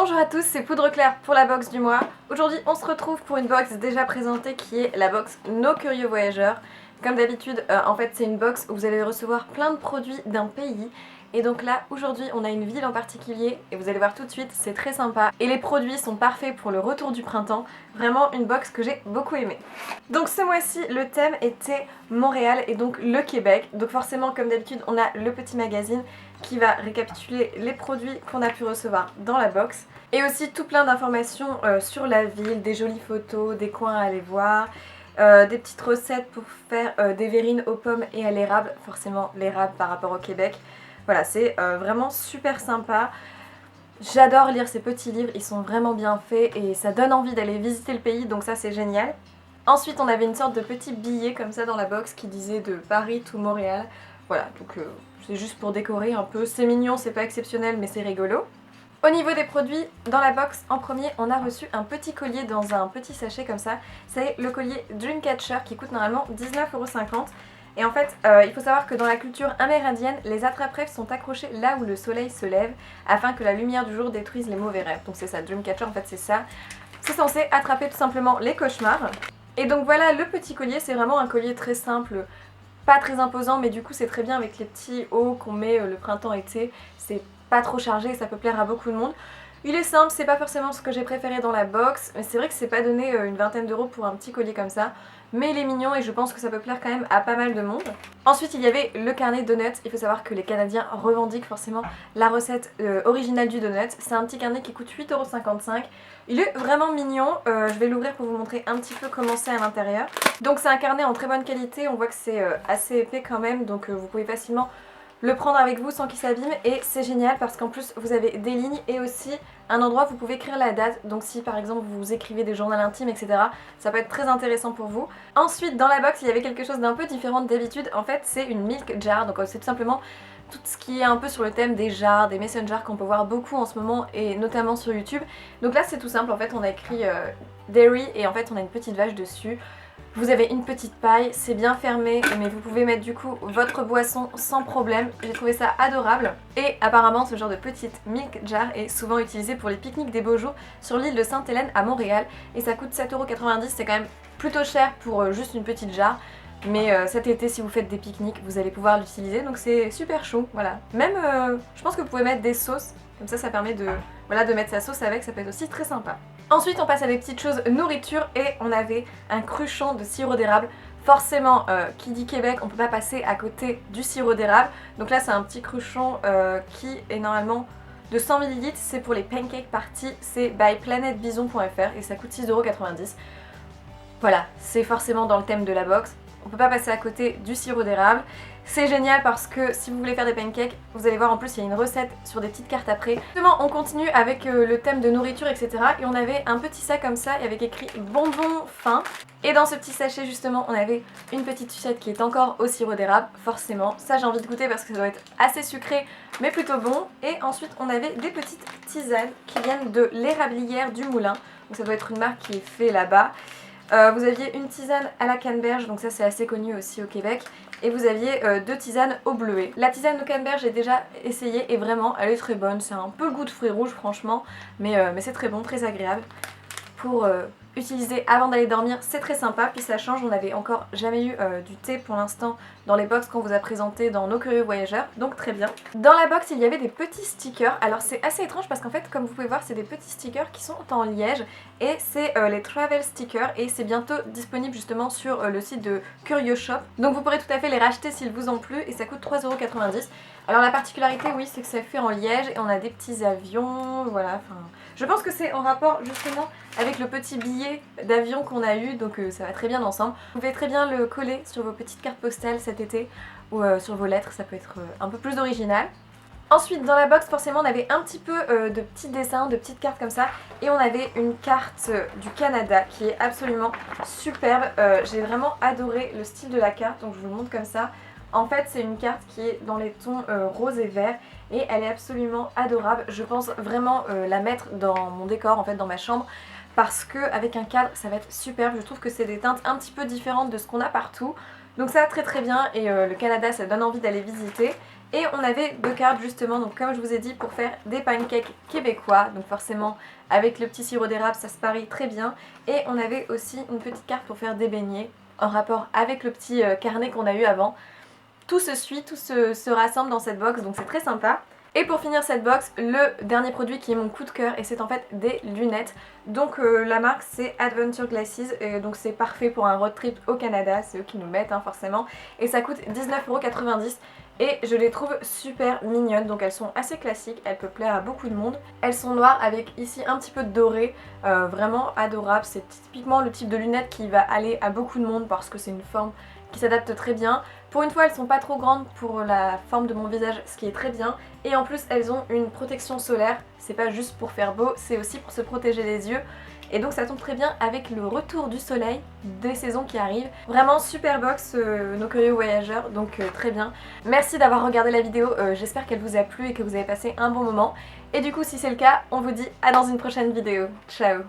Bonjour à tous, c'est Poudre Claire pour la box du mois. Aujourd'hui on se retrouve pour une box déjà présentée qui est la box Nos Curieux Voyageurs. Comme d'habitude, en fait c'est une box où vous allez recevoir plein de produits d'un pays. Et donc là, aujourd'hui on a une ville en particulier et vous allez voir tout de suite, c'est très sympa. Et les produits sont parfaits pour le retour du printemps. Vraiment une box que j'ai beaucoup aimée. Donc ce mois-ci, le thème était Montréal et donc le Québec. Donc forcément, comme d'habitude, on a le petit magazine qui va récapituler les produits qu'on a pu recevoir dans la box. Et aussi tout plein d'informations sur la ville, des jolies photos, des coins à aller voir, des petites recettes pour faire des verrines aux pommes et à l'érable. Forcément l'érable par rapport au Québec. Voilà, c'est vraiment super sympa. J'adore lire ces petits livres, ils sont vraiment bien faits et ça donne envie d'aller visiter le pays, donc ça c'est génial. Ensuite on avait une sorte de petit billet comme ça dans la box qui disait de Paris to Montréal. Voilà, donc c'est juste pour décorer un peu, c'est mignon, c'est pas exceptionnel mais c'est rigolo. Au niveau des produits, dans la box, en premier, on a reçu un petit collier dans un petit sachet comme ça. C'est le collier Dreamcatcher qui coûte normalement 19,50 €. Et en fait, il faut savoir que dans la culture amérindienne, les attrape-rêves sont accrochés là où le soleil se lève afin que la lumière du jour détruise les mauvais rêves. Donc c'est ça, Dreamcatcher en fait c'est ça. C'est censé attraper tout simplement les cauchemars. Et donc voilà, le petit collier, c'est vraiment un collier très simple, pas très imposant, mais du coup c'est très bien avec les petits hauts qu'on met le printemps-été. C'est pas trop chargé et ça peut plaire à beaucoup de monde. Il est simple, c'est pas forcément ce que j'ai préféré dans la box, mais c'est vrai que c'est pas donné une vingtaine d'euros pour un petit collier comme ça. Mais il est mignon et je pense que ça peut plaire quand même à pas mal de monde. Ensuite il y avait le carnet Donuts. Il faut savoir que les Canadiens revendiquent forcément la recette originale du donut. C'est un petit carnet qui coûte 8,55 €. Il est vraiment mignon, je vais l'ouvrir pour vous montrer un petit peu comment c'est à l'intérieur. Donc c'est un carnet en très bonne qualité, on voit que c'est assez épais quand même, donc vous pouvez facilement le prendre avec vous sans qu'il s'abîme. Et c'est génial parce qu'en plus vous avez des lignes et aussi un endroit où vous pouvez écrire la date. Donc si par exemple vous écrivez des journaux intimes etc, ça peut être très intéressant pour vous. Ensuite dans la box il y avait quelque chose d'un peu différent d'habitude. En fait c'est une milk jar, donc c'est tout simplement tout ce qui est un peu sur le thème des jars, des mason jars qu'on peut voir beaucoup en ce moment et notamment sur YouTube. Donc là c'est tout simple, en fait on a écrit dairy et en fait on a une petite vache dessus. Vous avez une petite paille, c'est bien fermé, mais vous pouvez mettre du coup votre boisson sans problème. J'ai trouvé ça adorable. Et apparemment ce genre de petite milk jar est souvent utilisé pour les pique-niques des beaux jours sur l'île de Sainte-Hélène à Montréal. Et ça coûte 7,90 €, c'est quand même plutôt cher pour juste une petite jarre. Mais cet été si vous faites des pique-niques vous allez pouvoir l'utiliser, donc c'est super chou, voilà. Même je pense que vous pouvez mettre des sauces, comme ça permet de, voilà, de mettre sa sauce avec, ça peut être aussi très sympa. Ensuite on passe à des petites choses nourriture et on avait un cruchon de sirop d'érable. Forcément qui dit Québec on peut pas passer à côté du sirop d'érable. Donc là c'est un petit cruchon qui est normalement de 100 ml, c'est pour les pancake party, c'est by planetbison.fr et ça coûte 6,90 €. Voilà, c'est forcément dans le thème de la box. On peut pas passer à côté du sirop d'érable. C'est génial parce que si vous voulez faire des pancakes, vous allez voir en plus il y a une recette sur des petites cartes après. Justement on continue avec le thème de nourriture etc. Et on avait un petit sac comme ça avec écrit bonbons fins. Et dans ce petit sachet justement on avait une petite sucette qui est encore au sirop d'érable, forcément. Ça j'ai envie de goûter parce que ça doit être assez sucré mais plutôt bon. Et ensuite on avait des petites tisanes qui viennent de l'érablière du Moulin. Donc ça doit être une marque qui est faite là-bas. Vous aviez une tisane à la canneberge, donc ça c'est assez connu aussi au Québec. Et vous aviez deux tisanes au bleuet. La tisane de canneberge j'ai déjà essayé et vraiment elle est très bonne. C'est un peu le goût de fruits rouges franchement, mais c'est très bon, très agréable. Pour utiliser avant d'aller dormir, c'est très sympa, puis ça change, on n'avait encore jamais eu du thé pour l'instant dans les box qu'on vous a présenté dans Nos Curieux Voyageurs, donc très bien. Dans la box il y avait des petits stickers, alors c'est assez étrange parce qu'en fait comme vous pouvez voir c'est des petits stickers qui sont en liège et c'est les travel stickers et c'est bientôt disponible justement sur le site de Curieux Shop, donc vous pourrez tout à fait les racheter s'ils vous ont plu et ça coûte 3,90 €. Alors la particularité oui c'est que ça fait en liège et on a des petits avions, voilà, enfin je pense que c'est en rapport justement avec le petit billet d'avion qu'on a eu, donc ça va très bien ensemble. Vous pouvez très bien le coller sur vos petites cartes postales cet été ou sur vos lettres, ça peut être un peu plus original. Ensuite dans la box forcément on avait un petit peu de petits dessins, de petites cartes comme ça et on avait une carte du Canada qui est absolument superbe. J'ai vraiment adoré le style de la carte, donc je vous le montre comme ça. En fait c'est une carte qui est dans les tons rose et vert et elle est absolument adorable. Je pense vraiment la mettre dans mon décor, en fait dans ma chambre, parce qu'avec un cadre ça va être superbe. Je trouve que c'est des teintes un petit peu différentes de ce qu'on a partout. Donc ça très très bien et le Canada ça donne envie d'aller visiter. Et on avait 2 cartes justement, donc comme je vous ai dit, pour faire des pancakes québécois. Donc forcément avec le petit sirop d'érable ça se parie très bien. Et on avait aussi une petite carte pour faire des beignets en rapport avec le petit carnet qu'on a eu avant. Tout se suit, tout se rassemble dans cette box, donc c'est très sympa. Et pour finir cette box, le dernier produit qui est mon coup de cœur, et c'est en fait des lunettes. Donc la marque c'est Adventure Glasses, et donc c'est parfait pour un road trip au Canada, c'est eux qui nous mettent forcément. Et ça coûte 19,90 € et je les trouve super mignonnes, donc elles sont assez classiques, elles peuvent plaire à beaucoup de monde. Elles sont noires avec ici un petit peu de doré, vraiment adorable, c'est typiquement le type de lunettes qui va aller à beaucoup de monde parce que c'est une forme qui s'adapte très bien. Pour une fois elles sont pas trop grandes pour la forme de mon visage, ce qui est très bien. Et en plus elles ont une protection solaire, c'est pas juste pour faire beau, c'est aussi pour se protéger les yeux. Et donc ça tombe très bien avec le retour du soleil des saisons qui arrivent. Vraiment super box nos curieux voyageurs, donc très bien. Merci d'avoir regardé la vidéo, j'espère qu'elle vous a plu et que vous avez passé un bon moment. Et du coup si c'est le cas, on vous dit à dans une prochaine vidéo. Ciao!